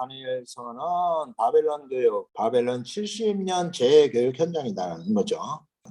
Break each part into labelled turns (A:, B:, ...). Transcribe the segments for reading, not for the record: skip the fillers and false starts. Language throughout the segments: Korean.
A: 다니엘서는 바벨론 교육, 바벨론 70년 재교육 현장이라는 거죠.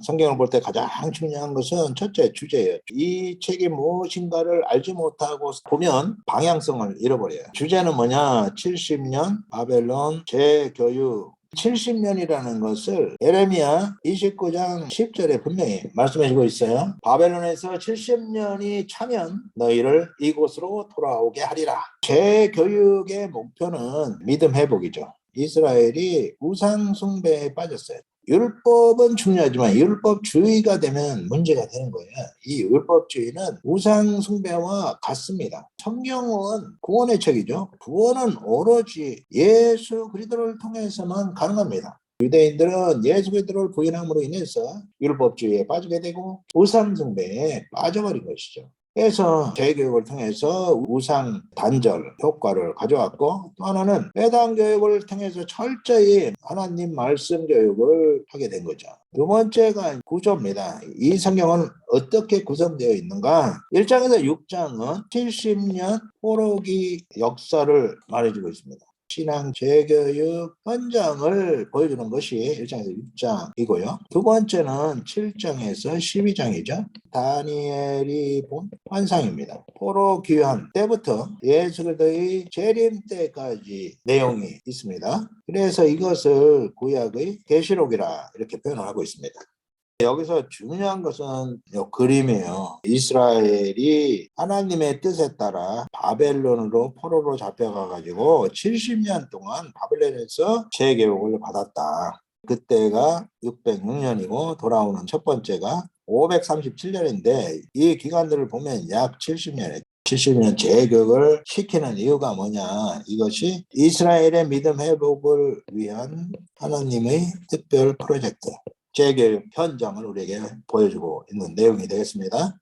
A: 성경을 볼 때 가장 중요한 것은 첫째 주제예요. 이 책이 무엇인가를 알지 못하고 보면 방향성을 잃어버려요. 주제는 뭐냐? 70년 바벨론 재교육. 70년이라는 것을 예레미야 29장 10절에 분명히 말씀해주고 있어요. 바벨론에서 70년이 차면 너희를 이곳으로 돌아오게 하리라. 재교육의 목표는 믿음 회복이죠. 이스라엘이 우상 숭배에 빠졌어요. 율법은 중요하지만 율법주의가 되면 문제가 되는 거예요. 이 율법주의는 우상 숭배와 같습니다. 성경은 구원의 책이죠. 구원은 오로지 예수 그리스도를 통해서만 가능합니다. 유대인들은 예수 그리스도를 부인함으로 인해서 율법주의에 빠지게 되고 우상 숭배에 빠져버린 것이죠. 그래서 재교육을 통해서 우상 단절 효과를 가져왔고, 또 하나는 회당 교육을 통해서 철저히 하나님 말씀 교육을 하게 된 거죠. 두 번째가 구조입니다. 이 성경은 어떻게 구성되어 있는가? 1장에서 6장은 70년 포로기 역사를 말해주고 있습니다. 신앙 재교육 현장을 보여주는 것이 1장에서 6장이고요. 두 번째는 7장에서 12장이죠. 다니엘이 본 환상입니다. 포로 귀환 때부터 예수 그리스도의 재림 때까지 내용이 있습니다. 그래서 이것을 구약의 계시록이라 이렇게 표현을 하고 있습니다. 여기서 중요한 것은 이 그림이에요. 이스라엘이 하나님의 뜻에 따라 바벨론으로 포로로 잡혀가가지고 70년 동안 바벨론에서 재교육을 받았다. 그때가 606년이고 돌아오는 첫 번째가 537년인데 이 기간들을 보면 약 70년이에요. 70년 재교육을 시키는 이유가 뭐냐? 이것이 이스라엘의 믿음 회복을 위한 하나님의 특별 프로젝트. 재교육 현장을 우리에게 보여주고 있는 내용이 되겠습니다.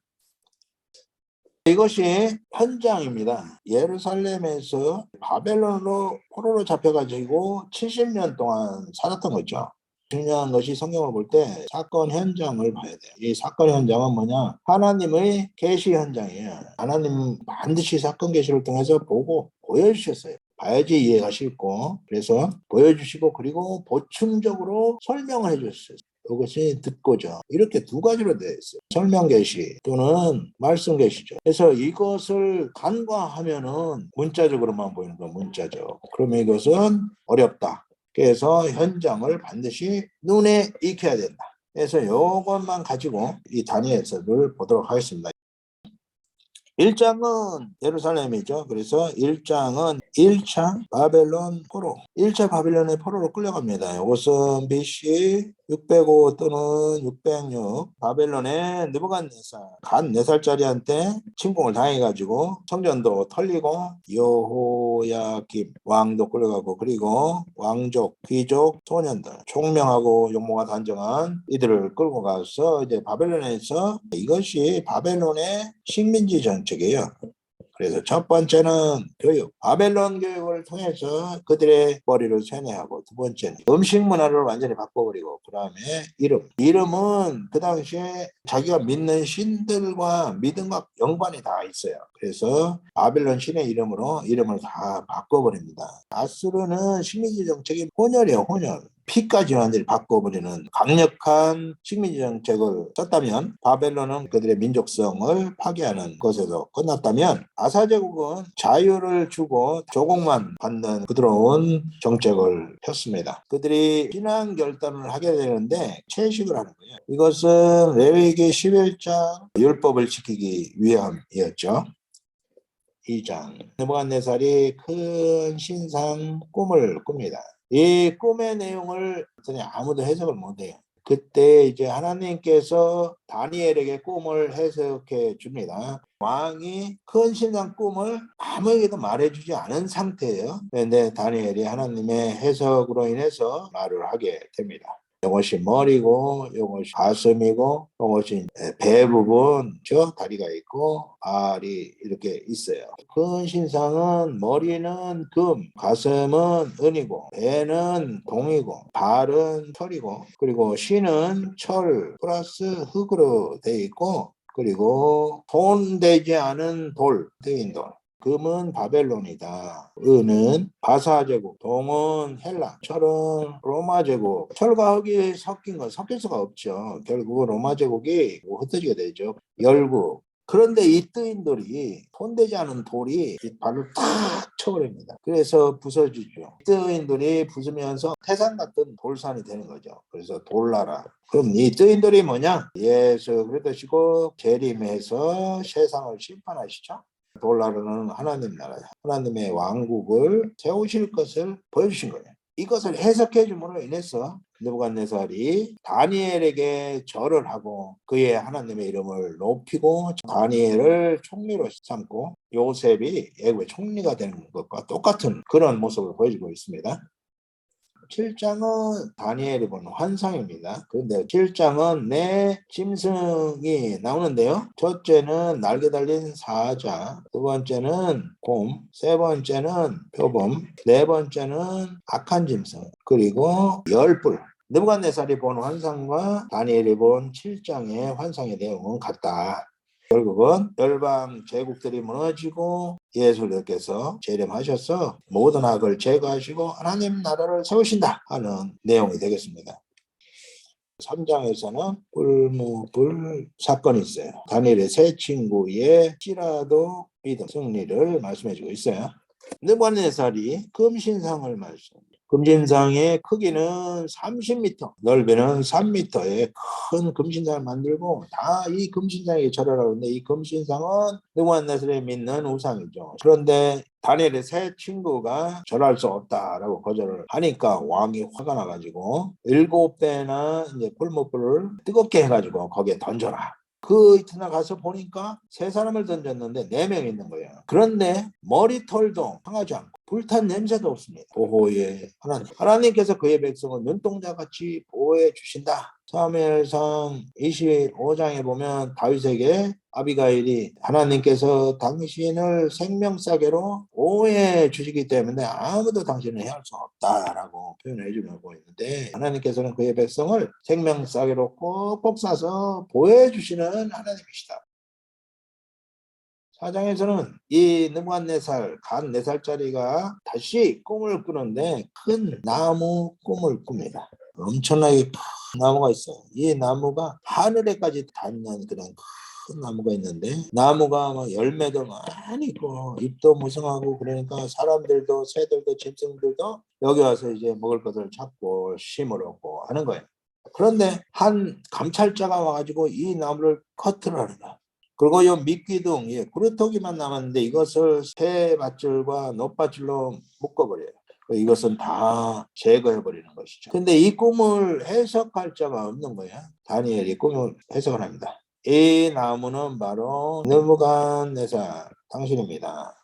A: 이것이 현장입니다. 예루살렘에서 바벨론으로 포로로 잡혀가지고 70년 동안 살았던 거죠. 중요한 것이 성경을 볼 때 사건 현장을 봐야 돼요. 이 사건 현장은 뭐냐? 하나님의 계시 현장이에요. 하나님 반드시 사건 계시를 통해서 보고 보여주셨어요. 봐야지 이해가 쉽고, 그래서 보여주시고 그리고 보충적으로 설명을 해주셨어요. 이것이 듣고죠. 이렇게 두 가지로 되어 있어요. 설명 계시 또는 말씀 계시죠. 그래서 이것을 간과하면은 문자적으로만 보이는 거 문자적. 그러면 이것은 어렵다. 그래서 현장을 반드시 눈에 익혀야 된다. 그래서 이것만 가지고 이 다니엘서를 보도록 하겠습니다. 1장은 예루살렘이죠. 그래서 1장은 1차 바벨론 포로. 1차 바벨론의 포로로 끌려갑니다. 이것은 BC 605 또는 606 바벨론의 느부갓네살 간 4살짜리한테 침공을 당해가지고 성전도 털리고 여호야김 왕도 끌려가고 그리고 왕족, 귀족, 소년들 총명하고 용모가 단정한 이들을 끌고 가서 이제 바벨론에서 이것이 바벨론의 식민지 정책이에요. 그래서 첫 번째는 교육, 바벨론 교육을 통해서 그들의 머리를 세뇌하고, 두 번째는 음식 문화를 완전히 바꿔버리고, 그 다음에 이름은 그 당시에 자기가 믿는 신들과 믿음과 연관이 다 있어요. 그래서 바벨론 신의 이름으로 이름을 다 바꿔버립니다. 아수르는 식민지 정책이 혼혈이에요. 혼혈. 피까지 완전히 바꿔버리는 강력한 식민지 정책을 썼다면, 바벨론은 그들의 민족성을 파괴하는 것에서 끝났다면, 아사제국은 자유를 주고 조공만 받는 부드러운 정책을 폈습니다. 그들이 신앙 결단을 하게 되는데 채식을 하는 거예요. 이것은 레위기 11장 율법을 지키기 위함이었죠. 2장 느부갓네살이 큰 신상 꿈을 꿉니다. 이 꿈의 내용을 아무도 해석을 못해요. 그때 이제 하나님께서 다니엘에게 꿈을 해석해 줍니다. 왕이 큰 신상 꿈을 아무에게도 말해주지 않은 상태예요. 그런데 다니엘이 하나님의 해석으로 인해서 말을 하게 됩니다. 이것이 머리고, 이것이 가슴이고, 이것이 배 부분, 다리가 있고, 알이 이렇게 있어요. 큰 신상은 머리는 금, 가슴은 은이고, 배는 동이고, 발은 철이고, 그리고 신은 철 플러스 흙으로 되어 있고, 그리고 돈 되지 않은 돌, 트인 돌. 금은 바벨론이다. 은은 바사 제국, 동은 헬라, 철은 로마 제국. 철과 흙이 섞인 건 섞일 수가 없죠. 결국 로마 제국이 흩어지게 되죠. 열국. 그런데 이 뜨인돌이 손대지 않은 돌이 이 발로 탁 쳐버립니다. 그래서 부서지죠. 뜨인돌이 부수면서 태산 같은 돌산이 되는 거죠. 그래서 돌나라. 그럼 이 뜨인돌이 뭐냐? 예수 그리스도시고 재림해서 세상을 심판하시죠. 돌나라는 하나님 나라예요. 하나님의 왕국을 세우실 것을 보여주신 거예요. 이것을 해석해 줌으로 인해서 느부갓네살이 다니엘에게 절을 하고 그의 하나님의 이름을 높이고 다니엘을 총리로 삼고 요셉이 애국의 총리가 되는 것과 똑같은 그런 모습을 보여주고 있습니다. 7장은 다니엘이 본 환상입니다. 그런데 7장은 네 짐승이 나오는데요. 첫째는 날개 달린 사자, 두 번째는 곰, 세 번째는 표범, 네 번째는 악한 짐승, 그리고 열불. 느부갓네살이 본 환상과 다니엘이 본 7장의 환상의 내용은 같다. 결국은 열방 제국들이 무너지고 예수님께서 재림하셔서 모든 악을 제거하시고 하나님 나라를 세우신다 하는 내용이 되겠습니다. 3장에서는 불무불 사건이 있어요. 다니엘의 세 친구의 씨라도 믿음 승리를 말씀해 주고 있어요. 느부갓네살이 금신상을 말씀합니다. 금신상의 크기는 30m, 넓이는 3m의 큰 금신상을 만들고 다 이 금신상에 절을 하고 있는데 이 금신상은 느부갓네살이 믿는 우상이죠. 그런데 다니엘의 세 친구가 절할 수 없다라고 거절을 하니까 왕이 화가 나가지고 7배나 이제 풀무불을 뜨겁게 해가지고 거기에 던져라. 그 이튿날 가서 보니까 세 사람을 던졌는데 4명 있는 거예요. 그런데 머리털도 상하지 않고 불탄 냄새도 없습니다. 보호의 하나님. 하나님께서 그의 백성을 눈동자같이 보호해 주신다. 사무엘상 25장에 보면 다윗에게 아비가일이 하나님께서 당신을 생명싸개로 보호해 주시기 때문에 아무도 당신을 해할 수 없다라고 표현해 주고 있는데 하나님께서는 그의 백성을 생명싸개로 꼭꼭 싸서 보호해 주시는 하나님이시다. 4장에서는 이 느부갓네살 간 4살짜리가 다시 꿈을 꾸는데 큰 나무 꿈을 꿉니다. 엄청나게 큰 나무가 있어요. 이 나무가 하늘에까지 닿는 그런 큰 나무가 있는데 나무가 막 열매도 많이 있고 잎도 무성하고 그러니까 사람들도 새들도 짐승들도 여기 와서 이제 먹을 것을 찾고 쉼을 얻고 하는 거예요. 그런데 한 감찰자가 와가지고 이 나무를 커트를 하는 거야. 그리고 이 미끼등, 구루터기만 남았는데 이것을 새 밧줄과 놋밧줄로 묶어버려요. 이것은 다 제거해버리는 것이죠. 근데 이 꿈을 해석할 자가 없는 거야. 다니엘이 꿈을 해석을 합니다. 이 나무는 바로 느부갓네살 당신입니다.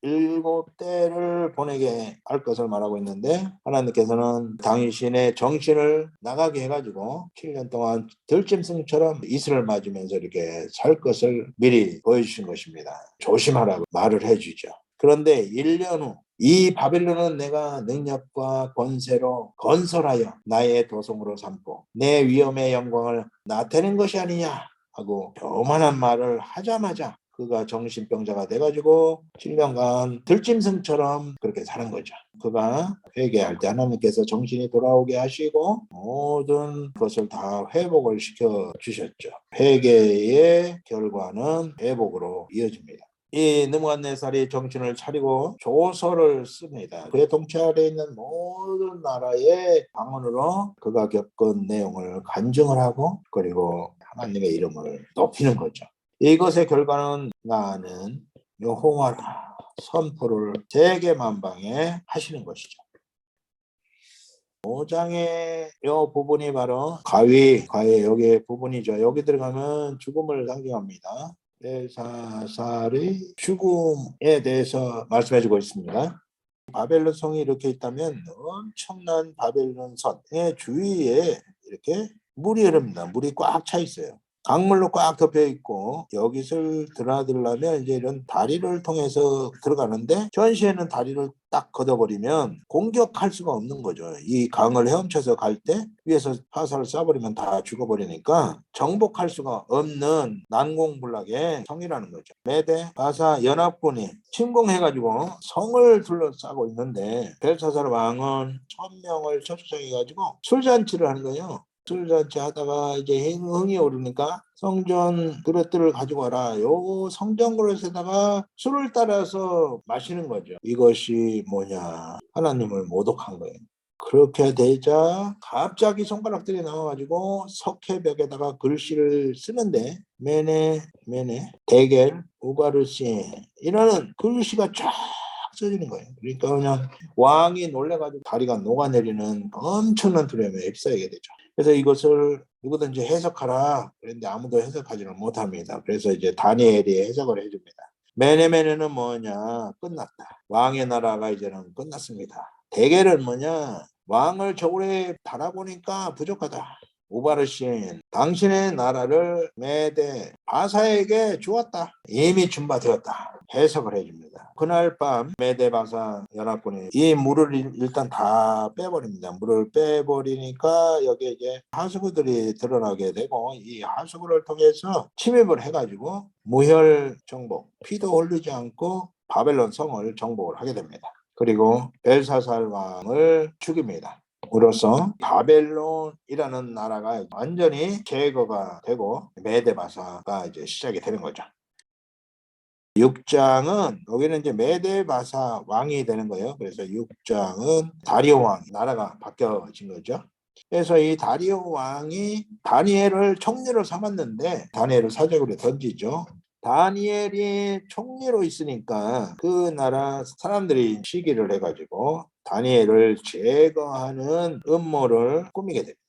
A: 7대를 보내게 할 것을 말하고 있는데 하나님께서는 당신의 정신을 나가게 해가지고 7년 동안 들짐승처럼 이슬을 맞으면서 이렇게 살 것을 미리 보여주신 것입니다. 조심하라고 말을 해주죠. 그런데 1년 후 이 바벨론은 내가 능력과 권세로 건설하여 나의 도성으로 삼고 내 위엄의 영광을 나타낸 것이 아니냐 하고 교만한 말을 하자마자 그가 정신병자가 돼가지고 7년간 들짐승처럼 그렇게 사는 거죠. 그가 회개할 때 하나님께서 정신이 돌아오게 하시고 모든 것을 다 회복을 시켜 주셨죠. 회개의 결과는 회복으로 이어집니다. 이 느부갓네살이 정신을 차리고 조서를 씁니다. 그의 통치 아래 있는 모든 나라의 방언으로 그가 겪은 내용을 간증을 하고 그리고 하나님의 이름을 높이는 거죠. 이것의 결과는 나는 여호와라 선포를 세계 만방에 하시는 것이죠. 5장의 이 부분이 바로 가위 여기 부분이죠. 여기 들어가면 죽음을 상징합니다. 벨사살의 죽음에 대해서 말씀해주고 있습니다. 바벨론 성이 이렇게 있다면 엄청난 바벨론 성의 주위에 이렇게 물이 흐릅니다. 물이 꽉 차 있어요. 강물로 꽉 덮여 있고 여기를 드나들려면 이제 이런 다리를 통해서 들어가는데 전시에는 다리를 딱 걷어버리면 공격할 수가 없는 거죠. 이 강을 헤엄쳐서 갈 때 위에서 화살을 쏴버리면 다 죽어버리니까 정복할 수가 없는 난공불락의 성이라는 거죠. 메대 바사 연합군이 침공해가지고 성을 둘러싸고 있는데 벨사살 왕은 1000명을 초청해가지고 술잔치를 하는 거예요. 술잔치 하다가 이제 흥이 오르니까 성전 그릇들을 가지고 와라. 요 성전 그릇에다가 술을 따라서 마시는 거죠. 이것이 뭐냐? 하나님을 모독한 거예요. 그렇게 되자 갑자기 손가락들이 나와가지고 석회벽에다가 글씨를 쓰는데 메네 데겔 우가르시 이라는 글씨가 쫙 써지는 거예요. 그러니까 그냥 왕이 놀래가지고 다리가 녹아내리는 엄청난 두려움에 휩싸이게 되죠. 그래서 이것을 누구든지 해석하라. 그런데 아무도 해석하지는 못합니다. 그래서 이제 다니엘이 해석을 해줍니다. 메네메네는 뭐냐? 끝났다. 왕의 나라가 이제는 끝났습니다. 대개는 뭐냐? 왕을 저울에 바라보니까 부족하다. 우바르신 당신의 나라를 메대 바사에게 주었다. 이미 준바되었다. 해석을 해줍니다. 그날 밤 메대 바사 연합군이 이 물을 일단 다 빼버립니다. 물을 빼버리니까 여기에 이제 하수구들이 드러나게 되고 이 하수구를 통해서 침입을 해가지고 무혈 정복, 피도 흘리지 않고 바벨론 성을 정복을 하게 됩니다. 그리고 벨사살 왕을 죽입니다. 으로써 바벨론이라는 나라가 완전히 제거가 되고 메데바사가 이제 시작이 되는 거죠. 6장은 여기는 이제 메데바사 왕이 되는 거예요. 그래서 6장은 다리오 왕 나라가 바뀌어진 거죠. 그래서 이 다리오 왕이 다니엘을 총리로 삼았는데 다니엘을 사적으로 던지죠. 다니엘이 총리로 있으니까 그 나라 사람들이 시기를 해가지고 다니엘을 제거하는 음모를 꾸미게 됩니다.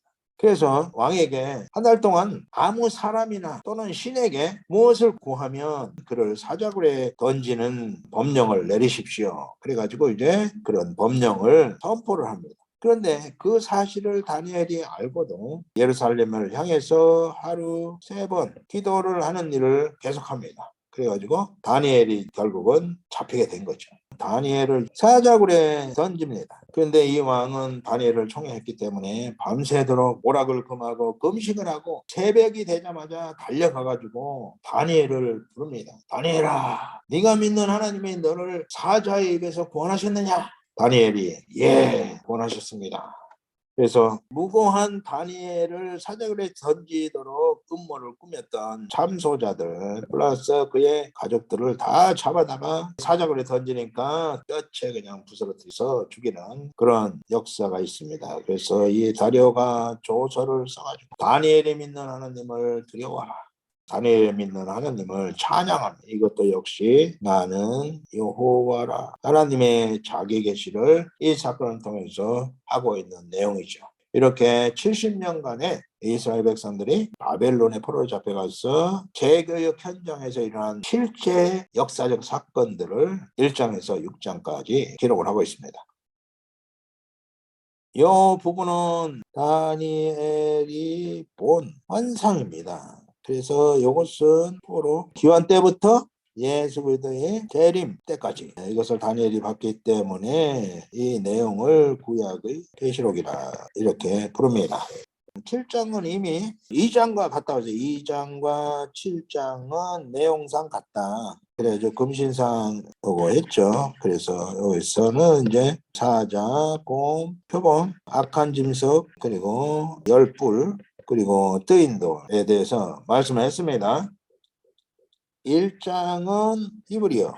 A: 그래서 왕에게 한 달 동안 아무 사람이나 또는 신에게 무엇을 구하면 그를 사자굴에 던지는 법령을 내리십시오. 그래가지고 이제 그런 법령을 선포를 합니다. 그런데 그 사실을 다니엘이 알고도 예루살렘을 향해서 하루 3번 기도를 하는 일을 계속합니다. 그래가지고 다니엘이 결국은 잡히게 된 거죠. 다니엘을 사자굴에 던집니다. 그런데 이 왕은 다니엘을 총애했기 때문에 밤새도록 오락을 금하고 금식을 하고 새벽이 되자마자 달려가가지고 다니엘을 부릅니다. 다니엘아, 네가 믿는 하나님이 너를 사자의 입에서 구원하셨느냐? 다니엘이 예, 구원하셨습니다. 그래서 무고한 다니엘을 사자굴에 던지도록 음모를 꾸몄던 참소자들 플러스 그의 가족들을 다 잡아다가 사자굴에 던지니까 뼈째 그냥 부스러뜨려서 죽이는 그런 역사가 있습니다. 그래서 이 다리오가 조서를 써가지고 다니엘이 믿는 하나님을 두려워하라. 다니엘 믿는 하나님을 찬양합니다. 이것도 역시 나는 여호와라. 하나님의 자기 계시를 이 사건을 통해서 하고 있는 내용이죠. 이렇게 70년간의 이스라엘 백성들이 바벨론에 포로로 잡혀가서 재교육 현장에서 일어난 실제 역사적 사건들을 1장에서 6장까지 기록을 하고 있습니다. 이 부분은 다니엘이 본 환상입니다. 그래서 이것은 포로 기환 때부터 예수 그리스도의 재림 때까지 이것을 다니엘이 봤기 때문에 이 내용을 구약의 계시록이라 이렇게 부릅니다. 7장은 이미 2장과 같다 그래서 2장과 7장은 내용상 같다. 그래서 금신상 보고 했죠. 그래서 여기서는 이제 사자, 곰, 표범, 악한 짐승, 그리고 열불, 그리고 뜨인 돌에 대해서 말씀을 했습니다. 1장은 히브리어,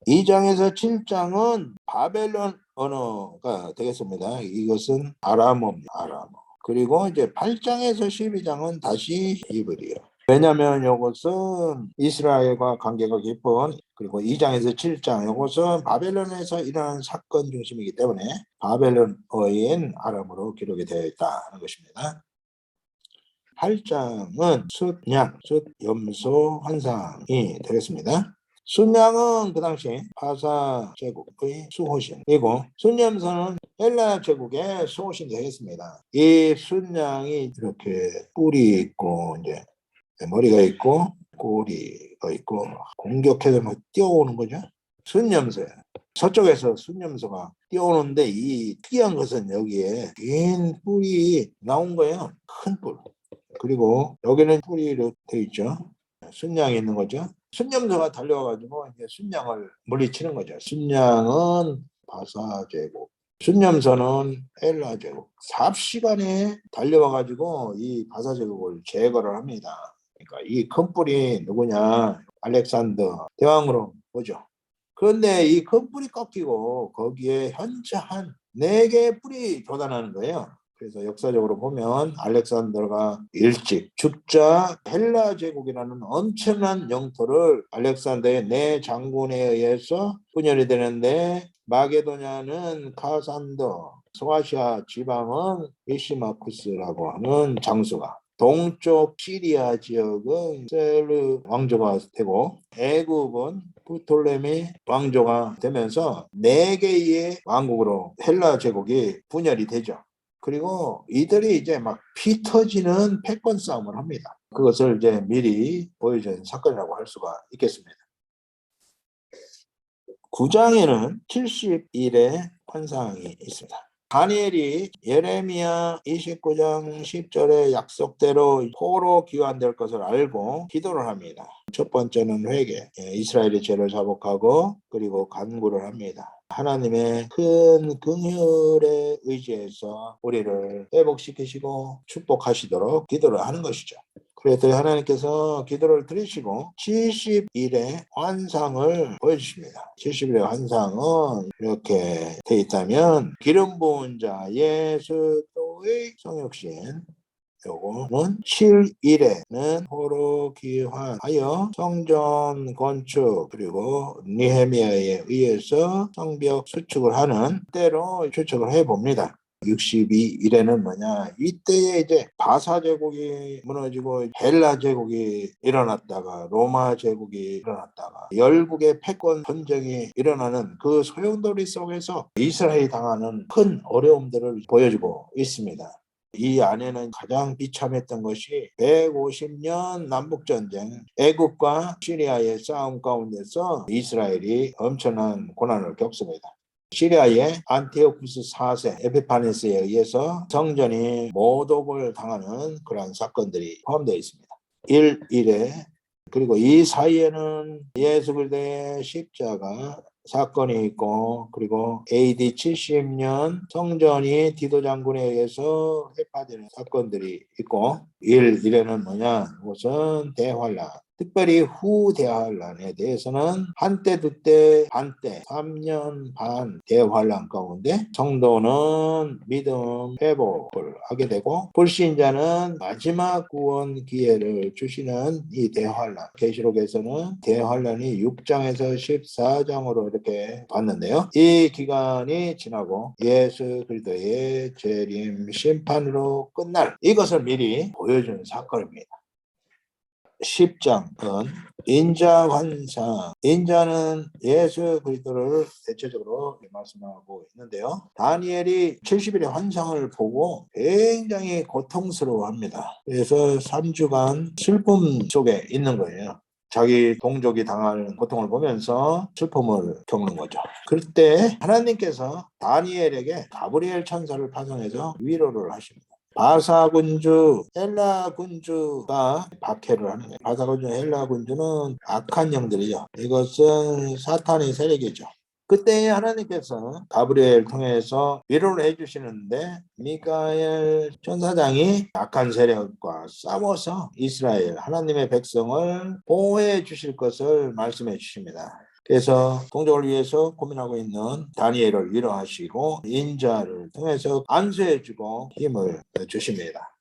A: 2장에서 7장은 바벨론 언어가 되겠습니다. 이것은 아람어입니다. 아람어. 그리고 이제 8장에서 12장은 다시 히브리어. 왜냐하면 이것은 이스라엘과 관계가 깊은 그리고 2장에서 7장 이것은 바벨론에서 일어난 사건 중심이기 때문에 바벨론어인 아람어로 기록이 되어 있다는 것입니다. 8장은 숫양, 숫염소 환상이 되겠습니다. 순양은 그 당시 바사 제국의 수호신이고 숫염소는 헬라 제국의 수호신이 되겠습니다. 이 순양이 이렇게 뿔이 있고 이제 머리가 있고 꼬리가 있고 공격해서 막 뛰어오는 거죠. 순념소예요. 서쪽에서 순념소가 뛰어오는데 이 특이한 것은 여기에 긴 뿔이 나온 거예요. 큰 뿔. 그리고 여기는 뿔이로 되어 있죠. 순양이 있는 거죠. 순념소가 달려와가지고 이제 순양을 물리치는 거죠. 순양은 바사제국, 순념소는 헬라제국. 삽시간에 달려와가지고 이 바사제국을 제거를 합니다. 그러니까 이 큰 뿔이 누구냐? 알렉산더 대왕으로 보죠. 그런데 이 큰 뿔이 꺾이고 거기에 현저한 4개의 뿔이 돋아나는 거예요. 그래서 역사적으로 보면 알렉산더가 일찍 죽자 헬라 제국이라는 엄청난 영토를 알렉산더의 4장군에 의해서 분열이 되는데, 마게도냐는 카산더, 소아시아 지방은 이시마쿠스라고 하는 장수가, 동쪽 시리아 지역은 셀르 왕조가 되고, 애국은 프톨레미 왕조가 되면서 4개의 왕국으로 헬라 제국이 분열이 되죠. 그리고 이들이 이제 막 피 터지는 패권 싸움을 합니다. 그것을 이제 미리 보여준 사건이라고 할 수가 있겠습니다. 9장에는 70일의 환상이 있습니다. 다니엘이 예레미야 29장 10절의 약속대로 포로 귀환될 것을 알고 기도를 합니다. 첫 번째는 회개, 이스라엘의 죄를 자복하고 그리고 간구를 합니다. 하나님의 큰 긍휼에 의지해서 우리를 회복시키시고 축복하시도록 기도를 하는 것이죠. 그래서 하나님께서 기도를 들으시고 70일의 환상을 보여주십니다. 70일의 환상은 이렇게 돼 있다면, 기름 부은 자 예수의 성육신, 요거는 7일에는 포로 귀환하여 성전 건축, 그리고 느헤미야에 의해서 성벽 수축을 하는 때로 추측을 해봅니다. 62일에는 뭐냐, 이때에 이제 바사 제국이 무너지고 헬라 제국이 일어났다가 로마 제국이 일어났다가 열국의 패권 전쟁이 일어나는 그 소용돌이 속에서 이스라엘이 당하는 큰 어려움들을 보여주고 있습니다. 이 안에는 가장 비참했던 것이 150년 남북전쟁, 애국과 시리아의 싸움 가운데서 이스라엘이 엄청난 고난을 겪습니다. 시리아의 안티오쿠스 4세 에피파네스에 의해서 성전이 모독을 당하는 그러한 사건들이 포함되어 있습니다. 1일에, 그리고 이 사이에는 예수 그리스도의 십자가 사건이 있고, 그리고 AD 70년 성전이 디도 장군에 의해서 회파되는 사건들이 있고, 1일에는 뭐냐, 이것은 대환란. 특별히 후대환란에 대해서는 한때, 두때, 반때, 3년 반 대환란 가운데 성도는 믿음 회복을 하게 되고, 불신자는 마지막 구원 기회를 주시는 이 대환란. 계시록에서는 대환란이 6장에서 14장으로 이렇게 봤는데요. 이 기간이 지나고 예수 그리스도의 재림 심판으로 끝날, 이것을 미리 보여주는 사건입니다. 10장은 인자 환상, 인자는 예수 그리스도를 대체적으로 말씀하고 있는데요. 다니엘이 70일의 환상을 보고 굉장히 고통스러워합니다. 그래서 3주간 슬픔 속에 있는 거예요. 자기 동족이 당하는 고통을 보면서 슬픔을 겪는 거죠. 그때 하나님께서 다니엘에게 가브리엘 천사를 파송해서 위로를 하십니다. 바사 군주, 헬라 군주가 박해를 하는 거예요. 바사 군주, 헬라 군주는 악한 영들이죠. 이것은 사탄의 세력이죠. 그때 하나님께서 가브리엘 통해서 위로를 해주시는데, 미가엘 천사장이 악한 세력과 싸워서 이스라엘 하나님의 백성을 보호해 주실 것을 말씀해 주십니다. 그래서 동족을 위해서 고민하고 있는 다니엘을 위로하시고 인자를 통해서 안수해주고 힘을 주십니다.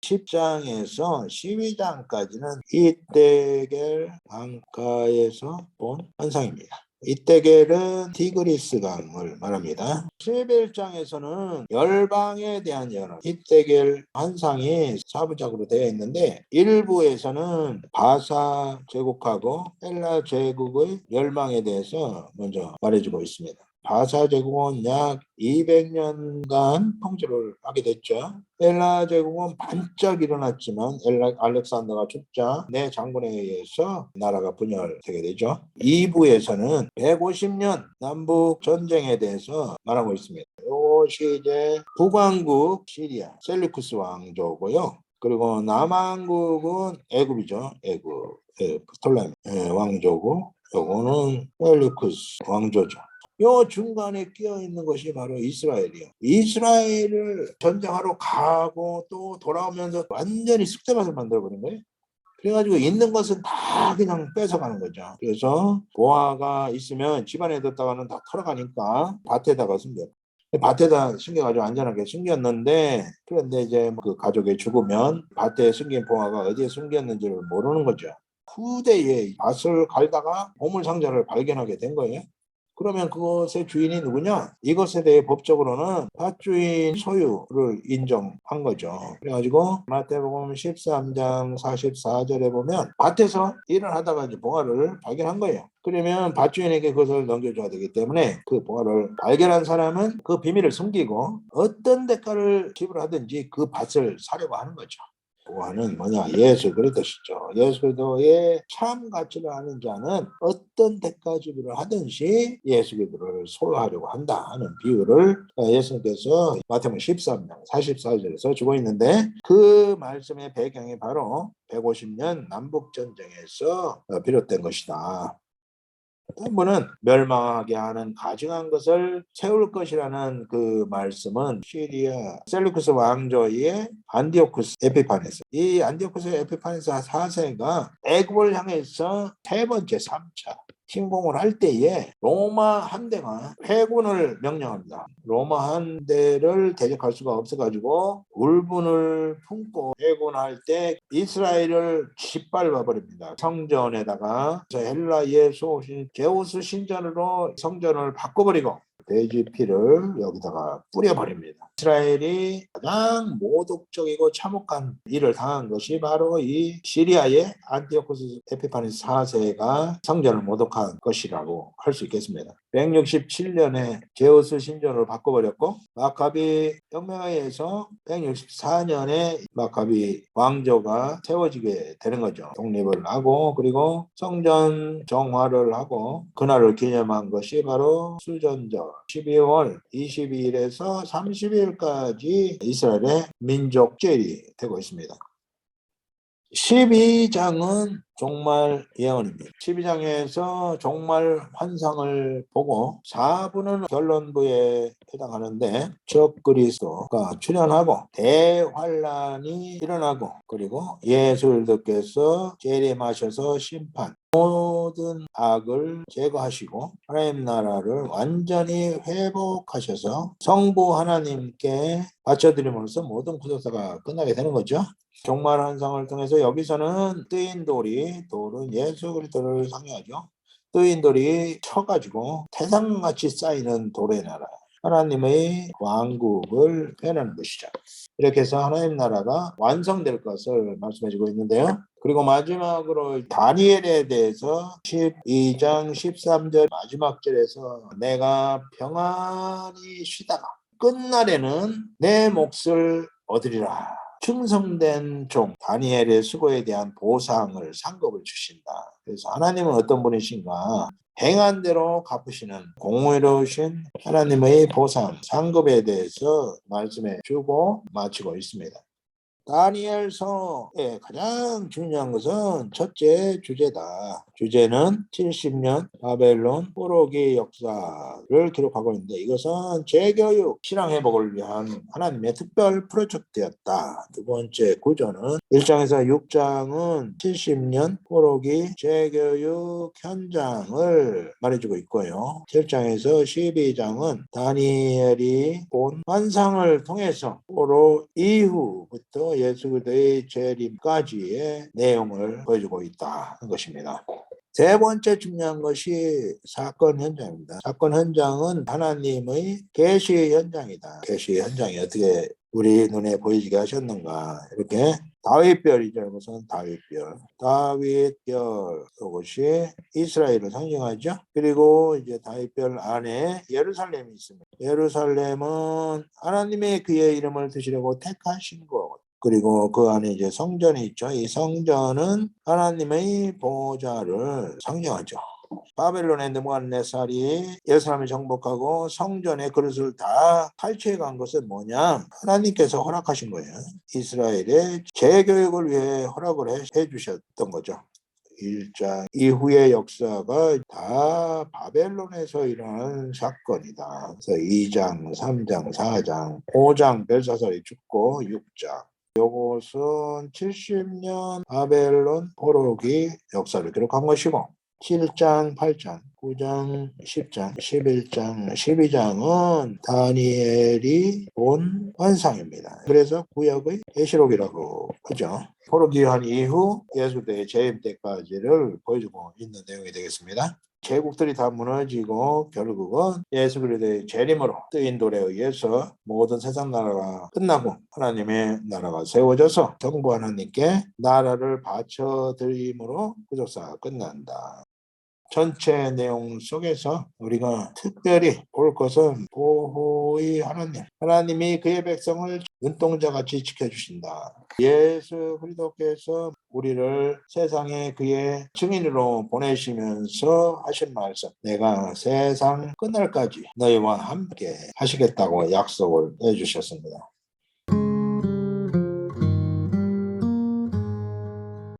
A: 10장에서 12장까지는 이떼겔 강가에서 본 환상입니다. 이떼겔은 티그리스 강을 말합니다. 11장에서는 열방에 대한 연합, 이떼겔 환상이 4부작으로 되어 있는데, 일부에서는 바사 제국하고 헬라 제국의 멸망에 대해서 먼저 말해주고 있습니다. 바사 제국은 약 200년간 통치를 하게 됐죠. 엘라 제국은 반짝 일어났지만 알렉산더가 죽자 네 장군에 의해서 나라가 분열되게 되죠. 2부에서는 150년 남북 전쟁에 대해서 말하고 있습니다. 이것이 이제 북왕국 시리아 셀루쿠스 왕조고요. 그리고 남왕국은 애굽이죠. 애굽 프톨레미 왕조고, 요거는 셀루쿠스 왕조죠. 요 중간에 끼어 있는 것이 바로 이스라엘이요. 이스라엘을 전쟁하러 가고 또 돌아오면서 완전히 쑥대밭을 만들어버린 거예요. 그래가지고 있는 것은 다 그냥 뺏어가는 거죠. 그래서 보화가 있으면 집안에 뒀다가는 다 털어가니까 밭에다가 숨겨. 밭에다 숨겨가지고 안전하게 숨겼는데, 그런데 이제 그 가족이 죽으면 밭에 숨긴 보화가 어디에 숨겼는지를 모르는 거죠. 후대에 밭을 갈다가 보물상자를 발견하게 된 거예요. 그러면 그것의 주인이 누구냐? 이것에 대해 법적으로는 밭주인 소유를 인정한 거죠. 그래가지고 마태복음 13장 44절에 보면 밭에서 일을 하다가 이제 봉화를 발견한 거예요. 그러면 밭주인에게 그것을 넘겨줘야 되기 때문에 그 봉화를 발견한 사람은 그 비밀을 숨기고 어떤 대가를 지불하든지 그 밭을 사려고 하는 거죠. 보화는 뭐냐? 예수 그리스도시죠. 예수 그리스도의 참 가치를 아는 자는 어떤 대가 지불을 하든지 예수 그리스도를 소유하려고 한다 하는 비유를 예수님께서 마태복음 13장 44절에서 주고 있는데, 그 말씀의 배경이 바로 150년 남북전쟁에서 비롯된 것이다. 어떤 분은 멸망하게 하는 가증한 것을 세울 것이라는 그 말씀은 시리아 셀루쿠스 왕조의 안디오쿠스 에피파네스, 이 안디오쿠스 에피파네스 4세가 애굽을 향해서 세 번째 3차 침공을 할 때에 로마 함대가 회군을 명령합니다. 로마 함대를 대적할 수가 없어가지고 울분을 품고 회군할 때 이스라엘을 짓밟아 버립니다. 성전에다가 헬라의 수호신 제우스 신전으로 성전을 바꿔버리고 돼지 피를 여기다가 뿌려버립니다. 이스라엘이 가장 모독적이고 참혹한 일을 당한 것이 바로 이 시리아의 안티오코스 에피파네스 4세가 성전을 모독한 것이라고 할 수 있겠습니다. 167년에 제우스 신전을 바꿔버렸고, 마카비 혁명에 의해서 164년에 마카비 왕조가 세워지게 되는 거죠. 독립을 하고, 그리고 성전 정화를 하고 그날을 기념한 것이 바로 수전절 12월 22일에서 30일까지 이스라엘의 민족제일이 되고 있습니다. 12장은 종말 예언입니다. 12장에서 종말 환상을 보고 4부는 결론부에 해당하는데, 적그리스도가 출현하고 대환란이 일어나고, 그리고 예수 그리스도께서 재림하셔서 심판, 모든 악을 제거하시고 하나님 나라를 완전히 회복하셔서 성부 하나님께 바쳐드림으로써 모든 구속사가 끝나게 되는 거죠. 종말 환상을 통해서 여기서는 뜨인 돌은 예수 그리스도를 상징하죠. 뜨인 돌이 쳐가지고 태산같이 쌓이는 돌의 나라, 하나님의 왕국을 표현하는 것이죠. 이렇게 해서 하나님 나라가 완성될 것을 말씀해주고 있는데요. 그리고 마지막으로 다니엘에 대해서 12장 13절 마지막 절에서 내가 평안히 쉬다가 끝날에는 내 몫을 얻으리라. 충성된 종 다니엘의 수고에 대한 보상을 상급을 주신다. 그래서 하나님은 어떤 분이신가? 행한 대로 갚으시는 공의로우신 하나님의 보상, 상급에 대해서 말씀해 주고 마치고 있습니다. 다니엘서의 가장 중요한 것은 첫째 주제다. 주제는 70년 바벨론 포로기 역사를 기록하고 있는데, 이것은 재교육, 신앙회복을 위한 하나님의 특별 프로젝트였다. 두 번째 구조는 1장에서 6장은 70년 포로기 재교육 현장을 말해주고 있고요. 7장에서 12장은 다니엘이 본 환상을 통해서 포로 이후부터 예수 그리스도의 재림까지의 내용을 보여주고 있다는 것입니다. 세 번째 중요한 것이 사건 현장입니다. 사건 현장은 하나님의 계시 현장이다. 계시 현장이 어떻게 우리 눈에 보이게 하셨는가. 이렇게 다윗별이죠. 이것은 다윗별. 다윗별, 이것이 이스라엘을 상징하죠. 그리고 이제 다윗별 안에 예루살렘이 있습니다. 예루살렘은 하나님의 그의 이름을 드시려고 택하신 것. 그리고 그 안에 이제 성전이 있죠. 이 성전은 하나님의 보좌를 상징하죠. 바벨론의 느부갓네살이 예루살렘을 정복하고 성전의 그릇을 다 탈취해 간 것은 뭐냐? 하나님께서 허락하신 거예요. 이스라엘의 재교육을 위해 허락을 해 주셨던 거죠. 1장 이후의 역사가 다 바벨론에서 일어난 사건이다. 그래서 2장, 3장, 4장, 5장 벨사살이 죽고 6장. 이것은 70년 바벨론 포로기 역사를 기록한 것이고 7장, 8장, 9장, 10장, 11장, 12장은 다니엘이 본 환상입니다. 그래서 구약의 계시록이라고 하죠. 포로기한 이후 예수대의 재임 때까지를 보여주고 있는 내용이 되겠습니다. 제국들이 다 무너지고 결국은 예수 그리스도의 재림으로 뜨인 돌에 의해서 모든 세상 나라가 끝나고 하나님의 나라가 세워져서 정부 하나님께 나라를 바쳐드림으로 구속사가 끝난다. 전체 내용 속에서 우리가 특별히 볼 것은 보호의 하나님. 하나님이 그의 백성을 눈동자같이 지켜주신다. 예수 그리스도께서 우리를 세상에 그의 증인으로 보내시면서 하신 말씀. 내가 세상 끝날까지 너희와 함께 하시겠다고 약속을 해주셨습니다.